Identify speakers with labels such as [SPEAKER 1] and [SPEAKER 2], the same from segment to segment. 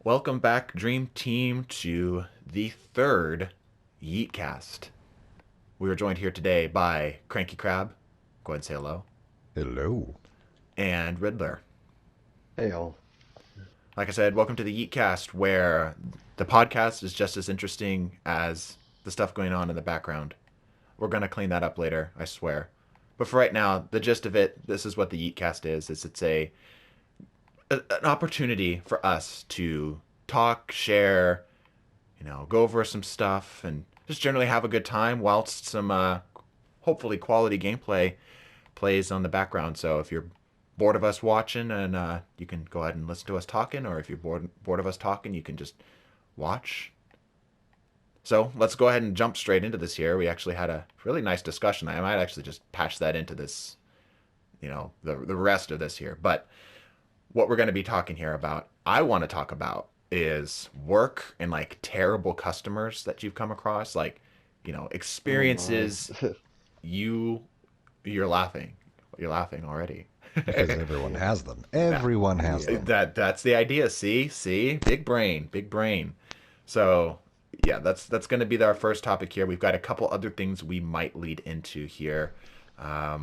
[SPEAKER 1] Welcome back, Dream Team, to the third Yeetcast. We are joined here today by Cranky Crab. Go ahead and say hello.
[SPEAKER 2] Hello.
[SPEAKER 1] And Riddler.
[SPEAKER 3] Hey all.
[SPEAKER 1] Like I said, welcome to the Yeetcast, where the podcast is just as interesting as the stuff going on in the background. We're going to clean that up later, I swear. But for right now, the gist of it, this is what the Yeetcast is. It's an opportunity for us to talk, share, go over some stuff, and just generally have a good time whilst some hopefully quality gameplay plays on the background. So if you're bored of us watching, and you can go ahead and listen to us talking, or if you're bored of us talking, you can just watch. So let's go ahead and jump straight into this here. We actually had a really nice discussion. I might actually just patch that into this, the rest of this here. But what we're going to be talking here about, I want to talk about, is work and like terrible customers that you've come across, like,
[SPEAKER 3] Oh my.
[SPEAKER 1] experiences. you you're laughing. You're laughing already.
[SPEAKER 2] Because everyone has them. Everyone has
[SPEAKER 3] Yeah.
[SPEAKER 2] them.
[SPEAKER 1] That's the idea. See, big brain, big brain. So yeah, that's going to be our first topic here. We've got a couple other things we might lead into here. I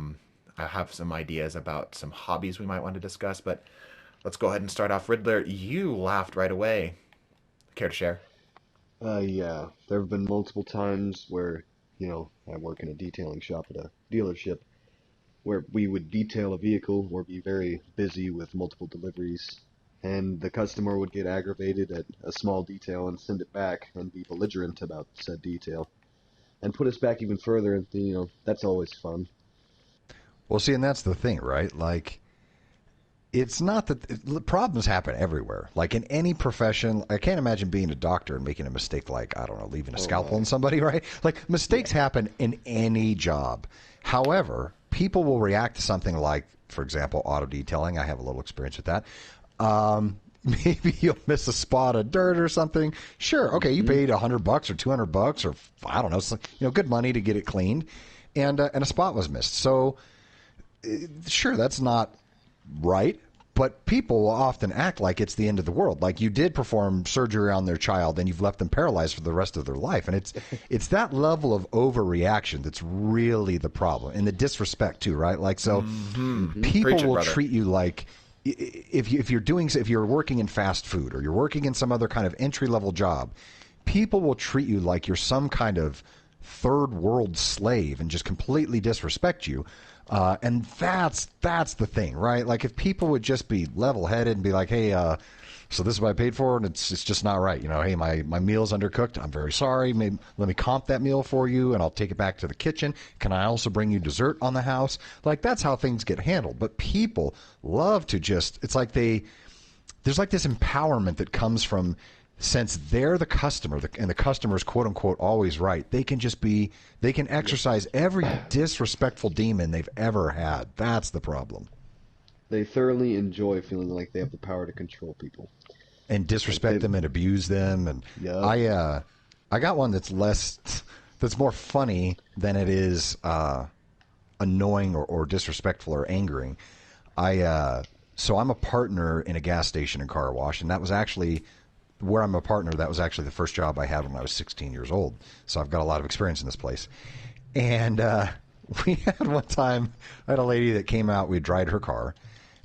[SPEAKER 1] have some ideas about some hobbies we might want to discuss, but let's go ahead and start off. Riddler, you laughed right away. Care to share?
[SPEAKER 3] Yeah. There have been multiple times where, I work in a detailing shop at a dealership where we would detail a vehicle or be very busy with multiple deliveries, and the customer would get aggravated at a small detail and send it back and be belligerent about said detail and put us back even further. And, that's always fun.
[SPEAKER 2] Well, see, and that's the thing, right? Like, it's not that problems happen everywhere. Like in any profession, I can't imagine being a doctor and making a mistake like, I don't know, leaving a
[SPEAKER 3] Oh
[SPEAKER 2] scalpel in
[SPEAKER 3] my.
[SPEAKER 2] somebody, right? Like mistakes
[SPEAKER 3] Yeah.
[SPEAKER 2] happen in any job. However, people will react to something like, for example, auto detailing. I have a little experience with that. Maybe you'll miss a spot of dirt or something. Sure, okay, you
[SPEAKER 3] Hmm.
[SPEAKER 2] paid $100 or $200 or I don't know, good money to get it cleaned, and a spot was missed. So sure, that's not right, but people will often act like it's the end of the world. Like you did perform surgery on their child and you've left them paralyzed for the rest of their life. And it's that level of overreaction that's really the problem. And the disrespect too, right? Like so
[SPEAKER 3] Hmm.
[SPEAKER 2] people
[SPEAKER 1] Preach it,
[SPEAKER 2] will
[SPEAKER 1] brother.
[SPEAKER 2] treat you like if you're working in fast food or you're working in some other kind of entry level job, people will treat you like you're some kind of third world slave and just completely disrespect you. And that's the thing, right? Like if people would just be level headed and be like, hey, so this is what I paid for, and it's just not right. Hey, my meal's undercooked. I'm very sorry. Maybe let me comp that meal for you, and I'll take it back to the kitchen. Can I also bring you dessert on the house? Like that's how things get handled. But people love to just. It's like there's like this empowerment that comes from since they're the customer and the customer's quote unquote always right, they can
[SPEAKER 3] Yep.
[SPEAKER 2] exercise every disrespectful demon they've ever had. That's the problem.
[SPEAKER 3] They thoroughly enjoy feeling like they have the power to control people.
[SPEAKER 2] And
[SPEAKER 3] Like
[SPEAKER 2] disrespect
[SPEAKER 3] they.
[SPEAKER 2] them and abuse them. And
[SPEAKER 3] Yep.
[SPEAKER 2] I got one that's more funny than it is annoying or disrespectful or angering. So I'm a partner in a gas station and car wash, and that was actually where I'm a partner. That was actually the first job I had when I was 16 years old. So I've got a lot of experience in this place. And we had one time, I had a lady that came out. We had dried her car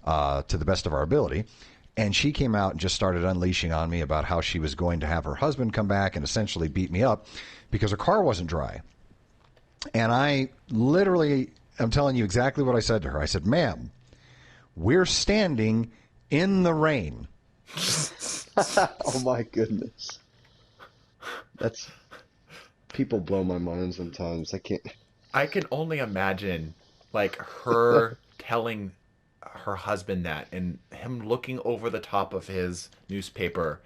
[SPEAKER 2] to the best of our ability. And she came out and just started unleashing on me about how she was going to have her husband come back and essentially beat me up because her car wasn't dry. And I literally, I'm telling you exactly what I said to her. I said, ma'am, we're standing in the rain.
[SPEAKER 3] Oh my goodness. That's People blow my mind sometimes. I can't.
[SPEAKER 1] I can only imagine like her telling her husband that and him looking over the top of his newspaper,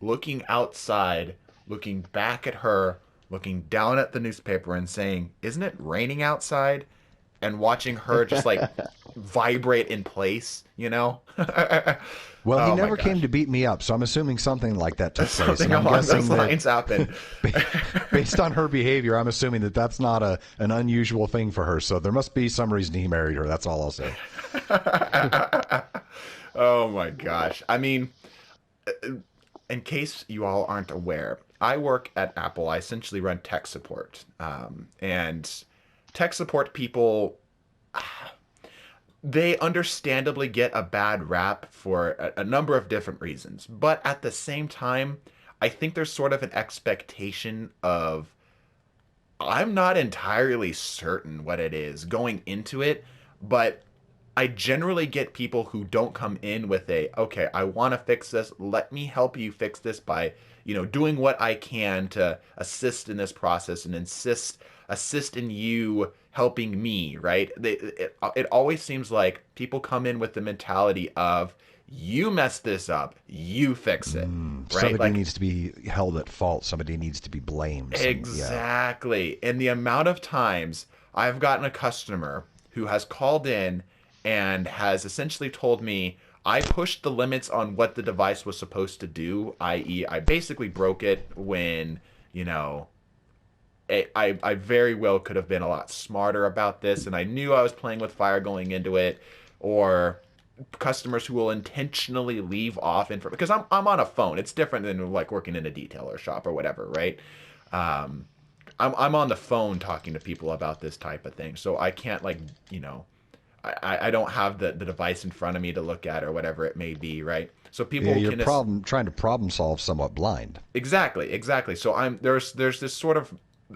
[SPEAKER 1] looking outside, looking back at her, looking down at the newspaper and saying, "Isn't it raining outside?" and watching her just like vibrate in place.
[SPEAKER 2] Well, he
[SPEAKER 1] Oh my
[SPEAKER 2] never came
[SPEAKER 1] gosh.
[SPEAKER 2] to beat me up, so I'm assuming something like that took place.
[SPEAKER 1] Something
[SPEAKER 2] And I'm
[SPEAKER 1] along those
[SPEAKER 2] guessing that
[SPEAKER 1] lines happened.
[SPEAKER 2] based on her behavior, I'm assuming that that's not an unusual thing for her. So there must be some reason he married her. That's all I'll say.
[SPEAKER 1] Oh my gosh. I mean, in case you all aren't aware, I work at Apple. I essentially run tech support. And tech support people, they understandably get a bad rap for a number of different reasons. But at the same time, I think there's sort of an expectation of, I'm not entirely certain what it is going into it, but I generally get people who don't come in with a, okay, I want to fix this. Let me help you fix this by, doing what I can to assist in this process and assist in you helping me, right? It always seems like people come in with the mentality of, you mess this up, you fix it, right?
[SPEAKER 2] Somebody
[SPEAKER 1] Like,
[SPEAKER 2] needs to be held at fault. Somebody needs to be blamed.
[SPEAKER 1] exactly. And the amount of times I've gotten a customer who has called in and has essentially told me, I pushed the limits on what the device was supposed to do, i.e., I basically broke it when, I very well could have been a lot smarter about this, and I knew I was playing with fire going into it, or customers who will intentionally leave off info because I'm on a phone. It's different than like working in a detailer shop or whatever, right? I'm on the phone talking to people about this type of thing, so I can't I don't have the device in front of me to look at or whatever it may be, right? So people
[SPEAKER 2] You're
[SPEAKER 1] can
[SPEAKER 2] trying to problem solve somewhat blind.
[SPEAKER 1] exactly. So there's this sort of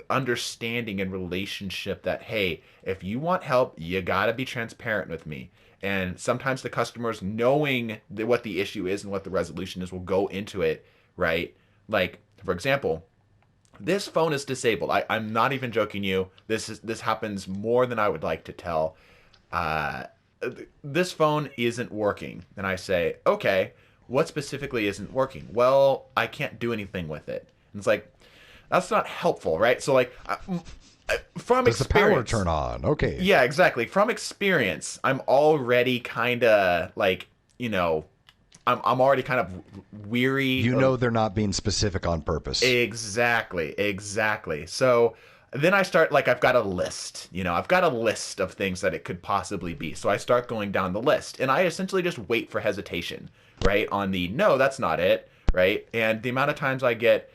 [SPEAKER 1] understanding and relationship that, hey, if you want help, you got to be transparent with me. And sometimes the customers, knowing what the issue is and what the resolution is, will go into it, right? Like, for example, this phone is disabled. I'm not even joking you. This happens more than I would like to tell. Uh, this phone isn't working. And I say, okay, what specifically isn't working? Well, I can't do anything with it. And it's like, that's not helpful, right? So like, from
[SPEAKER 2] Does
[SPEAKER 1] experience,
[SPEAKER 2] the power turn on? Okay.
[SPEAKER 1] yeah, exactly. From experience, I'm already kind of like, I'm already kind of weary.
[SPEAKER 2] You know they're not being specific on purpose.
[SPEAKER 1] Exactly. So then I start, like, I've got a list. I've got a list of things that it could possibly be. So I start going down the list, and I essentially just wait for hesitation, right? On the, no, that's not it, right? And the amount of times I get,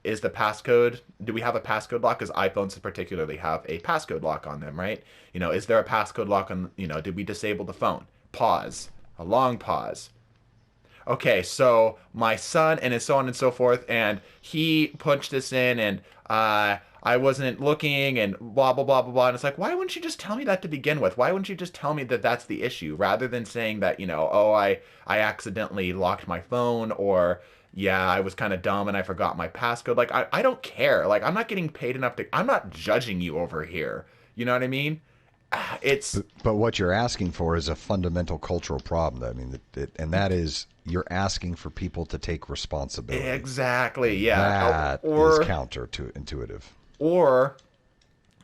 [SPEAKER 1] is the passcode, do we have a passcode lock? Because iPhones particularly have a passcode lock on them, right? Is there a passcode lock on, did we disable the phone? Pause. A long pause. Okay, so my son, and so on and so forth, and he punched this in, and I wasn't looking, and blah, blah, blah, blah, blah. And it's like, why wouldn't you just tell me that to begin with? Why wouldn't you just tell me that that's the issue, rather than saying that, oh, I accidentally locked my phone, or yeah, I was kind of dumb and I forgot my passcode. Like, I don't care. Like, I'm not getting paid enough I'm not judging you over here. You know what I mean?
[SPEAKER 2] But what you're asking for is a fundamental cultural problem. I mean, and that is, you're asking for people to take responsibility.
[SPEAKER 1] Exactly. Yeah.
[SPEAKER 2] That is counter to intuitive.
[SPEAKER 1] Or,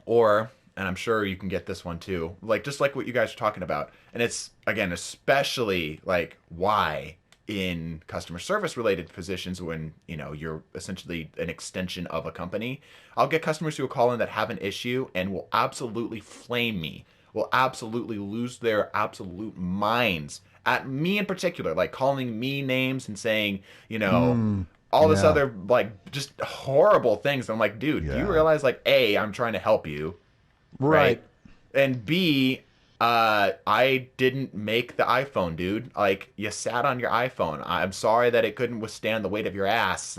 [SPEAKER 1] and I'm sure you can get this one too, like, just like what you guys are talking about. And it's, again, especially like, why in customer service related positions, when you're essentially an extension of a company, I'll get customers who will call in that have an issue and will absolutely flame me, will absolutely lose their absolute minds at me in particular, like calling me names and saying, all this other, like, just horrible things. I'm like, dude, do you realize, like, A, I'm trying to help you, right? And B, I didn't make the iPhone, dude. Like, you sat on your iPhone. I'm sorry that it couldn't withstand the weight of your ass.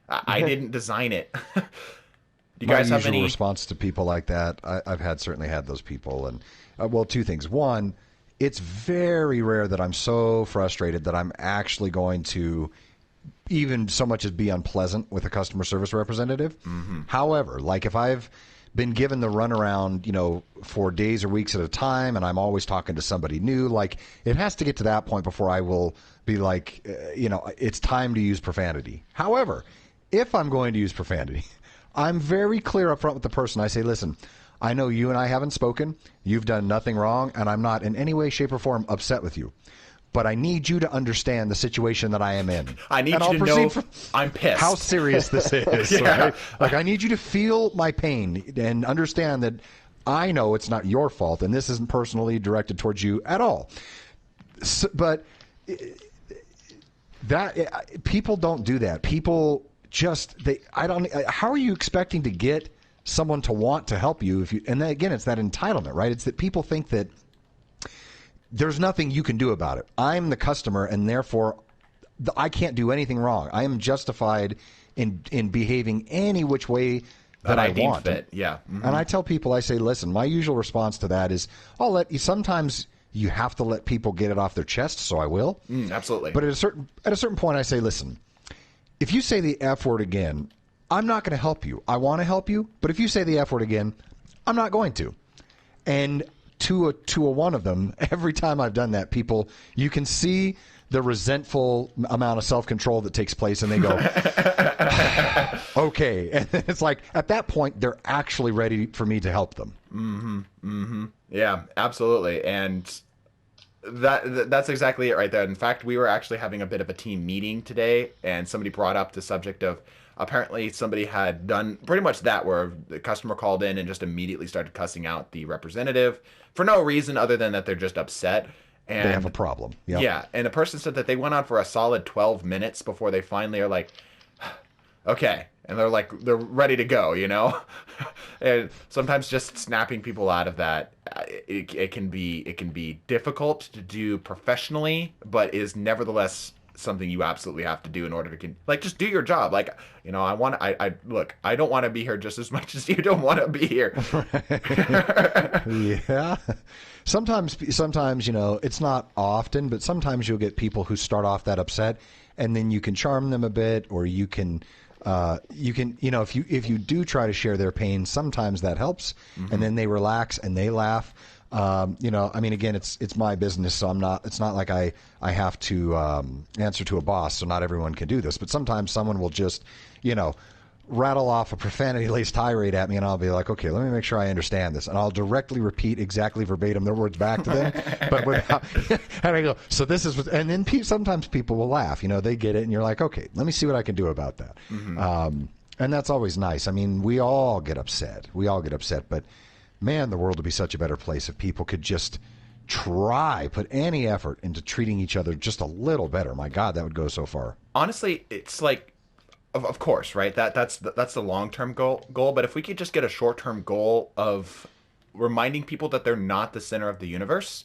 [SPEAKER 1] I didn't design it. Do you guys have any
[SPEAKER 2] response to people like that? I've certainly had those people, and well, two things. One, it's very rare that I'm so frustrated that I'm actually going to even so much as be unpleasant with a customer service representative.
[SPEAKER 1] Mm-hmm.
[SPEAKER 2] However, like, if I've been given the runaround, for days or weeks at a time, and I'm always talking to somebody new, like, it has to get to that point before I will be like, it's time to use profanity. However, if I'm going to use profanity, I'm very clear up front with the person. I say, listen, I know you and I haven't spoken. You've done nothing wrong, and I'm not in any way, shape, or form upset with you. But I need you to understand the situation that I am in.
[SPEAKER 1] I need you to know I'm pissed.
[SPEAKER 2] How serious this is.
[SPEAKER 1] Yeah.
[SPEAKER 2] Right? Like, I need you to feel my pain and understand that I know it's not your fault, and this isn't personally directed towards you at all. But People don't do that. People just how are you expecting to get someone to want to help you and then again, it's that entitlement, right? It's that people think that there's nothing you can do about it. I'm the customer, and therefore I can't do anything wrong. I am justified in behaving any which way that I
[SPEAKER 1] deem
[SPEAKER 2] want.
[SPEAKER 1] Fit. Yeah. Mm-hmm.
[SPEAKER 2] And I tell people, I say, listen, my usual response to that is, I'll let you. Sometimes you have to let people get it off their chest, so I will.
[SPEAKER 1] Absolutely.
[SPEAKER 2] But at a certain point, I say, listen, if you say the F word again, I'm not going to help you. I want to help you, but if you say the F word again, I'm not going to. And to a one of them, every time I've done that, you can see the resentful amount of self-control that takes place, and they go, okay. And it's like, at that point, they're actually ready for me to help them.
[SPEAKER 1] Mm-hmm. Mm-hmm. Yeah, absolutely. And that's exactly it right there. In fact, we were actually having a bit of a team meeting today, and somebody brought up the subject of apparently somebody had done pretty much that, where the customer called in and just immediately started cussing out the representative for no reason other than that they're just upset. And
[SPEAKER 2] they have a problem. Yep.
[SPEAKER 1] Yeah, and the person said that they went on for a solid 12 minutes before they finally are like, okay, and they're ready to go, you know. And sometimes just snapping people out of that, it can be difficult to do professionally, but is nevertheless something you absolutely have to do in order to just do your job. Like, you know, I don't want to be here just as much as you don't want to be here.
[SPEAKER 2] Yeah. Sometimes, you know, it's not often, but sometimes you'll get people who start off that upset, and then you can charm them a bit, or you can, you know, if you do try to share their pain, sometimes that helps, and then they relax and they laugh. You know, I mean, again, it's my business, so it's not like I have to answer to a boss, so not everyone can do this. But sometimes someone will just, you know, rattle off a profanity-laced tirade at me, and I'll be like, okay, let me make sure I understand this. And I'll directly repeat exactly verbatim their words back to them. But without, and I go, so this is what, and then sometimes people will laugh. You know, they get it, and you're like, okay, let me see what I can do about that. And that's always nice. I mean, we all get upset. But man, the world would be such a better place if people could just put any effort into treating each other just a little better. My God, that would go so far.
[SPEAKER 1] Honestly, it's like, of course, right? That's the long-term goal. But if we could just get a short-term goal of reminding people that they're not the center of the universe,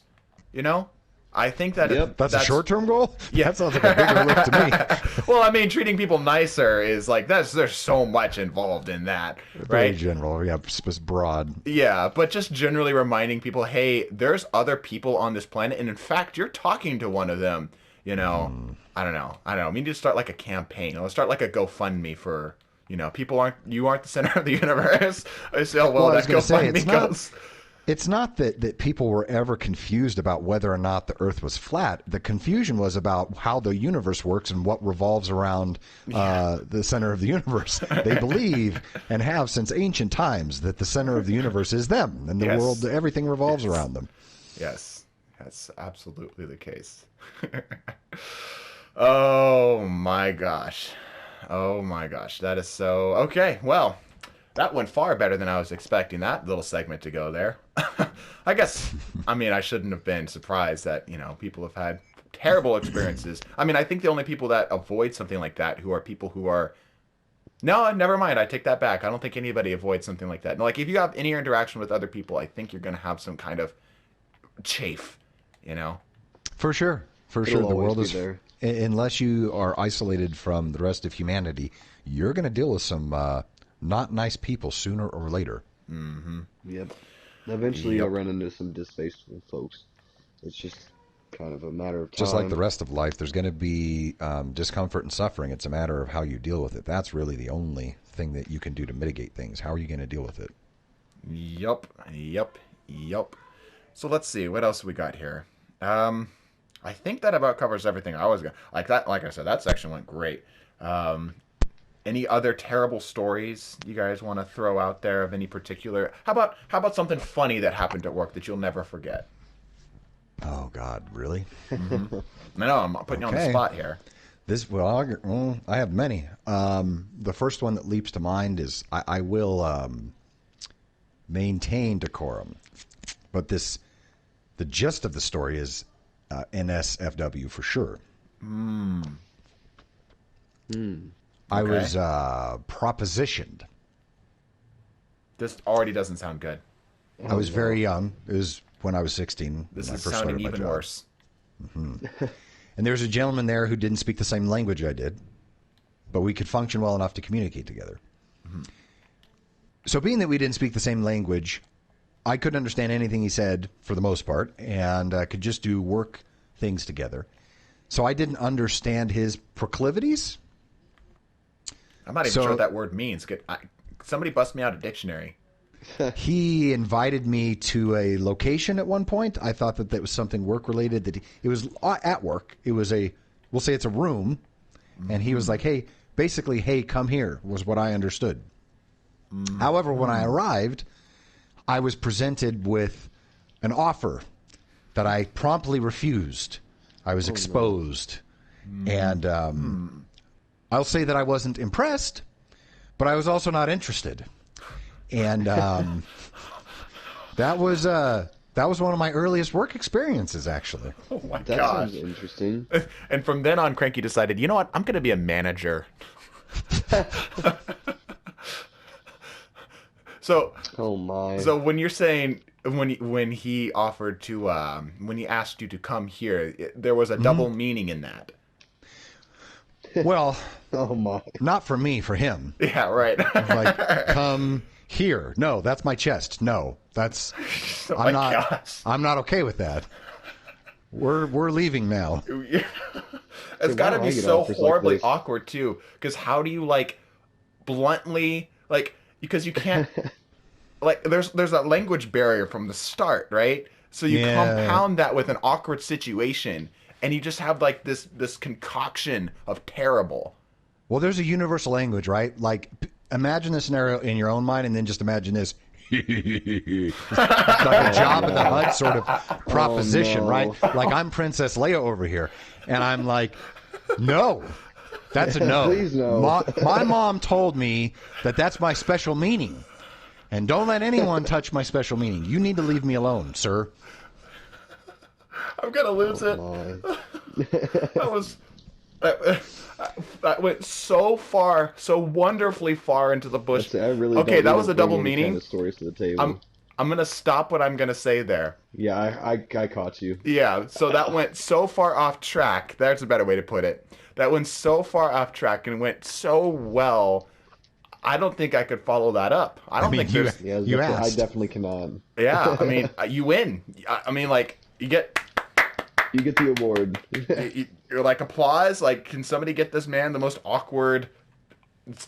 [SPEAKER 1] you know, I think that
[SPEAKER 2] that's a short-term goal.
[SPEAKER 1] Yeah,
[SPEAKER 2] that sounds like a bigger lift to me.
[SPEAKER 1] Well, I mean, treating people nicer is like there's so much involved in that, right?
[SPEAKER 2] Very general, yeah, broad.
[SPEAKER 1] Yeah, but just generally reminding people, hey, there's other people on this planet, and in fact, you're talking to one of them. You know, I don't know. We need to start like a campaign. Let's start like a GoFundMe for, you know, you aren't the center of the universe. I say, oh, well, that GoFundMe goes.
[SPEAKER 2] It's not that people were ever confused about whether or not the Earth was flat. The confusion was about how the universe works and what revolves around the center of the universe. They believe and have since ancient times that the center of the universe is them, and the world, everything revolves around them.
[SPEAKER 1] Yes, that's absolutely the case. Oh my gosh. That is so... Okay, well, that went far better than I was expecting that little segment to go there. I guess, I mean, I shouldn't have been surprised that, you know, people have had terrible experiences. I mean, I think the only people that avoid something like that who are people who are... No, never mind. I take that back. I don't think anybody avoids something like that. Like, if you have any interaction with other people, I think you're going to have some kind of chafe, you know?
[SPEAKER 2] For sure. The world is
[SPEAKER 3] there.
[SPEAKER 2] Unless you are isolated from the rest of humanity, you're going to deal with some not nice people sooner or later.
[SPEAKER 1] Mm-hmm.
[SPEAKER 3] Yep. Eventually, you'll run into some distasteful folks. It's just kind of a matter of time.
[SPEAKER 2] Just like the rest of life, there's going to be discomfort and suffering. It's a matter of how you deal with it. That's really the only thing that you can do to mitigate things. How are you going to deal with it?
[SPEAKER 1] Yup. So let's see. What else we got here? I think that about covers everything I was going to... Like that, like I said, that section went great. Any other terrible stories you guys want to throw out there of any particular... How about something funny that happened at work that you'll never forget?
[SPEAKER 2] Oh, God, really?
[SPEAKER 1] Mm-hmm. No, I'm putting you on the spot here.
[SPEAKER 2] I have many. The first one that leaps to mind is I will maintain decorum. But the gist of the story is NSFW for sure. I
[SPEAKER 1] Okay.
[SPEAKER 2] was propositioned.
[SPEAKER 1] This already doesn't sound good.
[SPEAKER 2] I
[SPEAKER 3] Oh
[SPEAKER 2] was
[SPEAKER 3] no.
[SPEAKER 2] very young. It was when I was 16
[SPEAKER 1] This
[SPEAKER 2] when I
[SPEAKER 1] is
[SPEAKER 2] first
[SPEAKER 1] sounding
[SPEAKER 2] started my
[SPEAKER 1] even
[SPEAKER 2] job.
[SPEAKER 1] worse.
[SPEAKER 2] And there was a gentleman there who didn't speak the same language I did, but we could function well enough to communicate together. So being that we didn't speak the same language, I couldn't understand anything he said for the most part, and could just do work things together. So I didn't understand his proclivities.
[SPEAKER 1] I'm not even
[SPEAKER 2] So-
[SPEAKER 1] sure what that word means. Somebody bust me out a dictionary.
[SPEAKER 2] He invited me to a location at one point. I thought that was something work related. It was at work. It was we'll say it's a room, and he was like, "Hey, basically, hey, come here," was what I understood. However, when I arrived, I was presented with an offer that I promptly refused. I was exposed, and I'll say that I wasn't impressed, but I was also not interested. And that was one of my earliest work experiences, actually.
[SPEAKER 1] Oh my
[SPEAKER 3] That
[SPEAKER 1] gosh.
[SPEAKER 3] sounds interesting.
[SPEAKER 1] And from then on, Cranky decided, you know what? I'm going to be a manager. So,
[SPEAKER 3] Oh my.
[SPEAKER 1] so when you're saying when he offered to when he asked you to come here, there was a double meaning in that.
[SPEAKER 2] Well,
[SPEAKER 3] Oh my.
[SPEAKER 2] not for me, for him.
[SPEAKER 1] Yeah, right.
[SPEAKER 2] Like, come here. No, that's my chest. No, that's
[SPEAKER 1] Oh my gosh.
[SPEAKER 2] I'm not okay with that. We're leaving now.
[SPEAKER 1] It's got to
[SPEAKER 3] why
[SPEAKER 1] be
[SPEAKER 3] do I get
[SPEAKER 1] so
[SPEAKER 3] offers like
[SPEAKER 1] horribly
[SPEAKER 3] this?
[SPEAKER 1] awkward too, because how do you like bluntly like because you can't like there's a language barrier from the start, right? So you
[SPEAKER 2] Yeah.
[SPEAKER 1] compound that with an awkward situation, and you just have like this concoction of terrible.
[SPEAKER 2] Well, there's a universal language, right? Like, imagine the scenario in your own mind, and then just imagine this. It's like a Job in the Hutt sort of proposition,
[SPEAKER 3] no.
[SPEAKER 2] right? Like, I'm Princess Leia over here, and I'm like, no, that's a no.
[SPEAKER 3] Please no.
[SPEAKER 2] My mom told me that that's my special meaning, and don't let anyone touch my special meaning. You need to leave me alone, sir.
[SPEAKER 1] I'm gonna lose it.
[SPEAKER 3] My.
[SPEAKER 1] That was that went so far, so wonderfully far into the bush.
[SPEAKER 3] I really
[SPEAKER 1] Okay,
[SPEAKER 3] don't
[SPEAKER 1] that
[SPEAKER 3] need
[SPEAKER 1] was
[SPEAKER 3] to
[SPEAKER 1] a double
[SPEAKER 3] bring any
[SPEAKER 1] meaning.
[SPEAKER 3] kind of stories to the table.
[SPEAKER 1] I'm gonna stop what I'm gonna say there.
[SPEAKER 3] Yeah, I caught you.
[SPEAKER 1] Yeah, so that went so far off track. That's a better way to put it. That went so far off track and went so well. I don't think I could follow that up. I don't think
[SPEAKER 2] you,
[SPEAKER 1] there's.
[SPEAKER 3] Yeah,
[SPEAKER 2] you
[SPEAKER 3] I
[SPEAKER 2] asked.
[SPEAKER 3] definitely cannot.
[SPEAKER 1] Yeah, I mean, you win. I mean, like you get.
[SPEAKER 3] You get the award.
[SPEAKER 1] You're like applause. Like, can somebody get this man the most awkward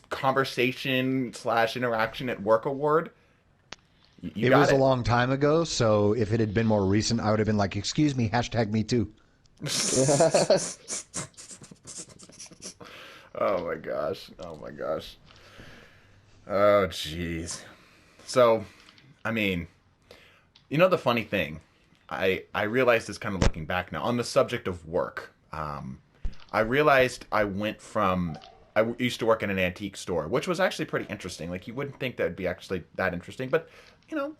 [SPEAKER 1] conversation / interaction at work award? You
[SPEAKER 2] It
[SPEAKER 1] got
[SPEAKER 2] was a long time ago, so if it had been more recent, I would have been like, "Excuse me, #me too."
[SPEAKER 1] Oh my gosh. Oh my gosh. Oh jeez. So, I mean, you know the funny thing, I realized this kind of looking back now on the subject of work. I realized I used to work in an antique store, which was actually pretty interesting. Like you wouldn't think that would be actually that interesting, but you know,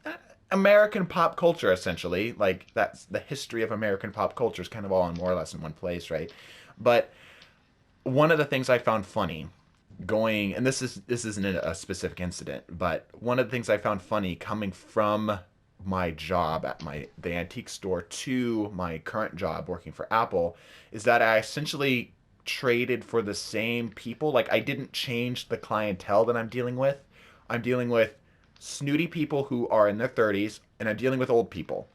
[SPEAKER 1] American pop culture essentially, like that's the history of American pop culture is kind of all in more or less in one place, right? But one of the things I found funny going, and this isn't a specific incident, but one of the things I found funny coming from my job at the antique store to my current job working for Apple is that I essentially traded for the same people. Like I didn't change the clientele that I'm dealing with. I'm dealing with snooty people who are in their 30s, and I'm dealing with old people.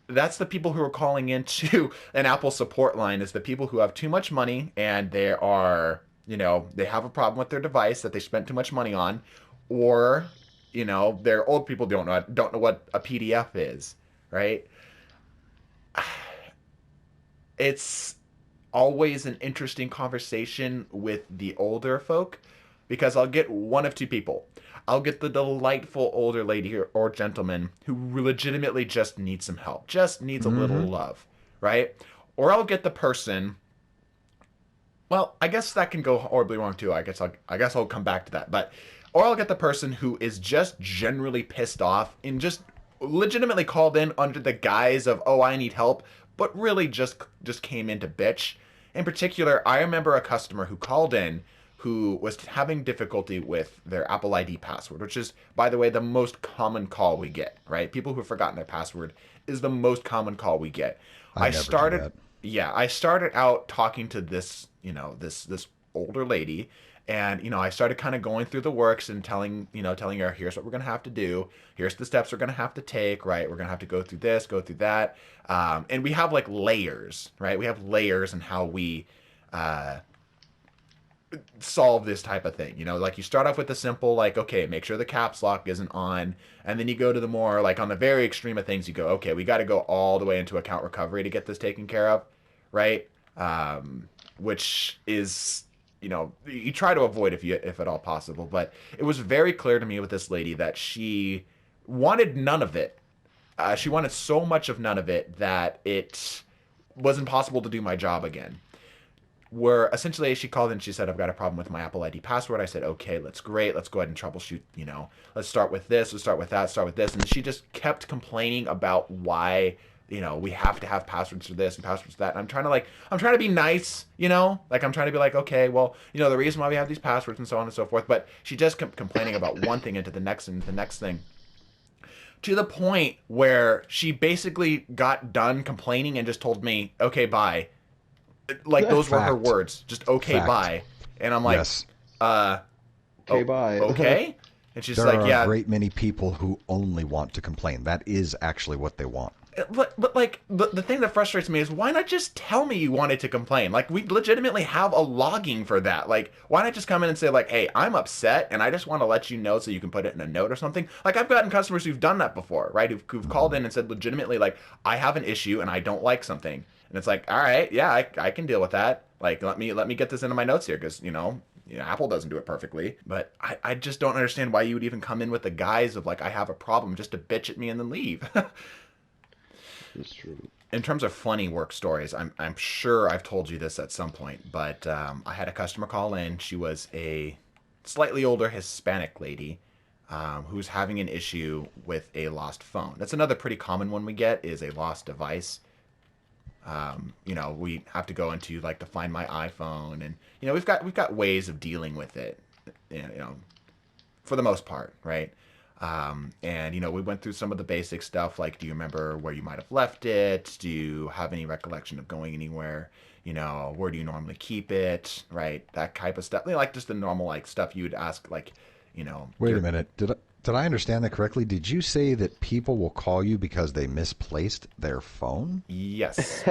[SPEAKER 1] That's the people who are calling into an Apple support line, is the people who have too much money and they are, they have a problem with their device that they spent too much money on, or, they're old people don't know what a PDF is, right? It's always an interesting conversation with the older folk because I'll get one of two people. I'll get the delightful older lady or gentleman who legitimately just needs some help, just needs a little love, right? Or I'll get the person. Well, I guess that can go horribly wrong too. I guess I'll come back to that. Or I'll get the person who is just generally pissed off and just legitimately called in under the guise of, oh, I need help, but really just came in to bitch. In particular, I remember a customer who called in who was having difficulty with their Apple ID password, which is, by the way, the most common call we get, right? People who've forgotten their password is the most common call we get.
[SPEAKER 2] I
[SPEAKER 1] I
[SPEAKER 2] never do
[SPEAKER 1] started,
[SPEAKER 2] that.
[SPEAKER 1] yeah, I started out talking to this, this older lady, and I started kind of going through the works and telling her, here's what we're gonna have to do, here's the steps we're gonna have to take, right? We're gonna have to go through this, go through that, and we have like layers, right? We have layers in how we uh, solve this type of thing. Like you start off with the simple, like, okay, make sure the caps lock isn't on. And then you go to the more, like on the very extreme of things, you go, okay, we got to go all the way into account recovery to get this taken care of, right? Which is, you try to avoid if at all possible. But it was very clear to me with this lady that she wanted none of it. She wanted so much of none of it that it was impossible to do my job again. Where essentially she called and she said, I've got a problem with my Apple ID password. I said, okay, that's great. Let's go ahead and troubleshoot, let's start with this, let's start with that, start with this. And she just kept complaining about why, we have to have passwords for this and passwords for that. And I'm trying to be nice, like I'm trying to be like, okay, well, the reason why we have these passwords and so on and so forth. But she just kept complaining about one thing into the next and the next thing, to the point where she basically got done complaining and just told me, okay, bye. Like those were her
[SPEAKER 2] Fact.
[SPEAKER 1] words, just okay,
[SPEAKER 2] Fact.
[SPEAKER 1] bye. And I'm like,
[SPEAKER 2] Yes.
[SPEAKER 1] uh,
[SPEAKER 3] Okay, bye.
[SPEAKER 1] okay. And she's
[SPEAKER 2] There
[SPEAKER 1] like,
[SPEAKER 2] are
[SPEAKER 1] yeah,
[SPEAKER 2] a great many people who only want to complain. That is actually what they want.
[SPEAKER 1] but like the thing that frustrates me is why not just tell me you wanted to complain? Like we legitimately have a logging for that. Like why not just come in and say like, hey, I'm upset and I just want to let you know so you can put it in a note or something. Like I've gotten customers who've done that before, right? Who've called in and said legitimately like, I have an issue and I don't like something. And it's like, all right, yeah, I can deal with that. Like let me get this into my notes here because Apple doesn't do it perfectly. But I just don't understand why you would even come in with the guise of like I have a problem just to bitch at me and then leave.
[SPEAKER 3] It's true.
[SPEAKER 1] In terms of funny work stories, I'm sure I've told you this at some point, but I had a customer call in. She was a slightly older Hispanic lady who's having an issue with a lost phone. That's another pretty common one we get is a lost device. We have to go into like to find my iPhone, and we've got ways of dealing with it, for the most part, right? And we went through some of the basic stuff like, do you remember where you might have left it? Do you have any recollection of going anywhere? Where do you normally keep it? Right, that type of stuff. Like just the normal like stuff you would ask, like,
[SPEAKER 2] Wait a minute. Did I understand that correctly? Did you say that people will call you because they misplaced their phone?
[SPEAKER 1] Yes,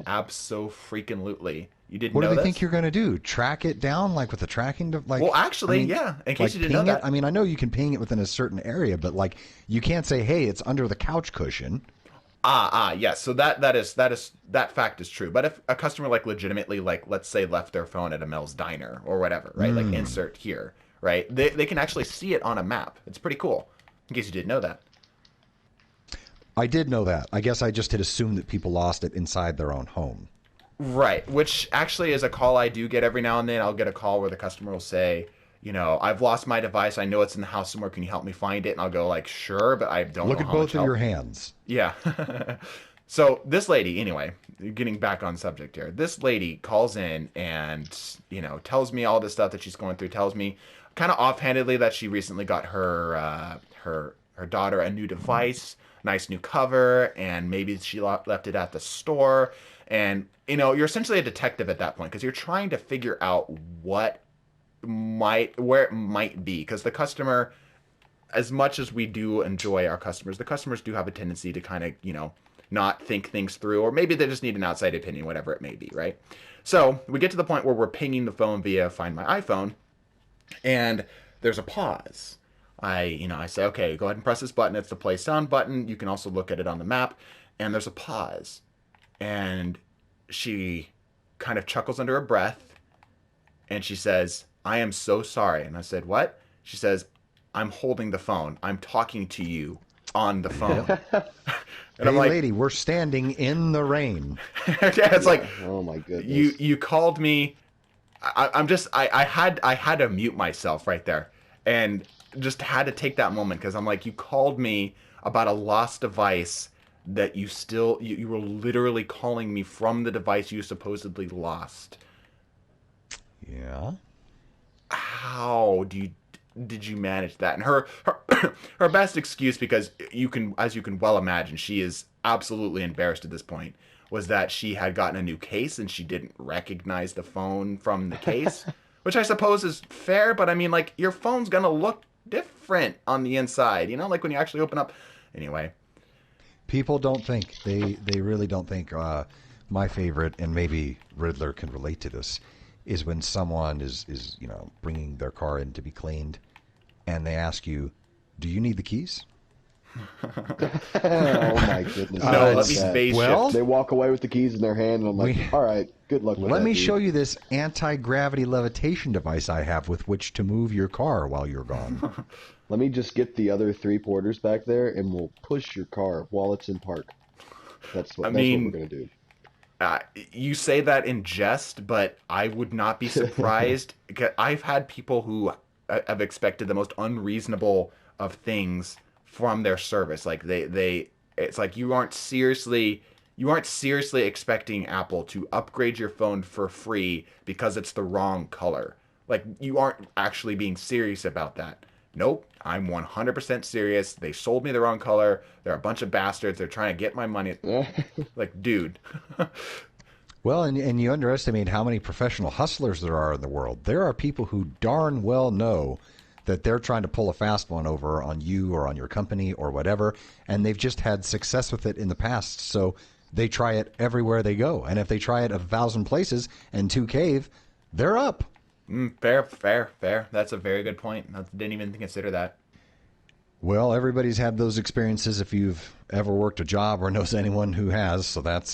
[SPEAKER 1] abso-freaking-lutely. You didn't
[SPEAKER 2] What do
[SPEAKER 1] know
[SPEAKER 2] they
[SPEAKER 1] this?
[SPEAKER 2] think you're going to do? Track it down like with a tracking like
[SPEAKER 1] Well, actually,
[SPEAKER 2] I mean,
[SPEAKER 1] yeah. In case
[SPEAKER 2] like
[SPEAKER 1] you didn't know
[SPEAKER 2] ping
[SPEAKER 1] that.
[SPEAKER 2] it? I mean, I know you can ping it within a certain area, but like you can't say, "Hey, it's under the couch cushion."
[SPEAKER 1] Yes. So that fact is true. But if a customer like legitimately like let's say left their phone at a Mel's Diner or whatever, right? Like insert here, right? They can actually see it on a map. It's pretty cool. In case you didn't know that.
[SPEAKER 2] I did know that. I guess I just had assumed that people lost it inside their own home.
[SPEAKER 1] Right, which actually is a call I do get every now and then. I'll get a call where the customer will say, I've lost my device. I know it's in the house somewhere. Can you help me find it? And I'll go like, sure, but I don't
[SPEAKER 2] Look
[SPEAKER 1] know
[SPEAKER 2] at
[SPEAKER 1] how
[SPEAKER 2] both
[SPEAKER 1] much
[SPEAKER 2] of
[SPEAKER 1] help.
[SPEAKER 2] your hands.
[SPEAKER 1] Yeah. So this lady, anyway, getting back on subject here. This lady calls in and, tells me all this stuff that she's going through, tells me kind of offhandedly that she recently got her daughter a new device, nice new cover, and maybe she left it at the store. And, you're essentially a detective at that point because you're trying to figure out where it might be. Because the customer, as much as we do enjoy our customers, the customers do have a tendency to kind of, not think things through, or maybe they just need an outside opinion, whatever it may be, right? So we get to the point where we're pinging the phone via Find My iPhone, and there's a pause. I say, okay, go ahead and press this button. It's the play sound button. You can also look at it on the map, and there's a pause. And she kind of chuckles under her breath, and she says, I am so sorry. And I said, what? She says, I'm holding the phone. I'm talking to you on the phone. And
[SPEAKER 2] Hey,
[SPEAKER 1] I'm like,
[SPEAKER 2] lady, we're standing in the rain.
[SPEAKER 1] yeah, it's like,
[SPEAKER 3] Oh my goodness.
[SPEAKER 1] you called me. I had to mute myself right there, and just had to take that moment because I'm like, you called me about a lost device that you were literally calling me from the device you supposedly lost.
[SPEAKER 2] Yeah.
[SPEAKER 1] How did you manage that? And her her best excuse, because as you can well imagine, she is absolutely embarrassed at this point, was that she had gotten a new case and she didn't recognize the phone from the case, which I suppose is fair, but I mean, like, your phone's gonna look different on the inside, like when you actually open up. Anyway.
[SPEAKER 2] People don't think. They really don't think. My favorite, and maybe Riddler can relate to this, is when someone is bringing their car in to be cleaned, and they ask you, "Do you need the keys?"
[SPEAKER 3] Oh my goodness!
[SPEAKER 1] No, let me
[SPEAKER 3] That.
[SPEAKER 1] space
[SPEAKER 2] Well,
[SPEAKER 1] shift.
[SPEAKER 3] They walk away with the keys in their hand, and I'm like, all right, good luck with that.
[SPEAKER 2] Let me
[SPEAKER 3] dude.
[SPEAKER 2] show you this anti-gravity levitation device I have with which to move your car while you're gone.
[SPEAKER 3] Let me just get the other 3 porters back there, and we'll push your car while it's in park. That's what we're gonna do.
[SPEAKER 1] You say that in jest, but I would not be surprised. I've had people who have expected the most unreasonable of things from their service. Like it's like you aren't seriously expecting Apple to upgrade your phone for free because it's the wrong color. Like, you aren't actually being serious about that. Nope, I'm 100% serious. They sold me the wrong color. They're a bunch of bastards. They're trying to get my money. Like, dude.
[SPEAKER 2] Well, and you underestimate how many professional hustlers there are in the world. There are people who darn well know that they're trying to pull a fast one over on you or on your company or whatever, and they've just had success with it in the past. So they try it everywhere they go. And if they try it 1,000 places and 2 cave, they're up.
[SPEAKER 1] Fair. That's a very good point. I didn't even consider that.
[SPEAKER 2] Well, everybody's had those experiences if you've ever worked a job or knows anyone who has. So that's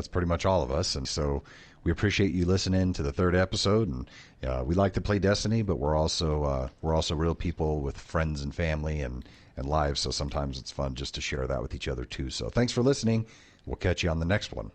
[SPEAKER 2] pretty much all of us. And so we appreciate you listening to the 3rd episode. And we like to play Destiny, but we're also real people with friends and family and lives. So sometimes it's fun just to share that with each other too. So thanks for listening. We'll catch you on the next one.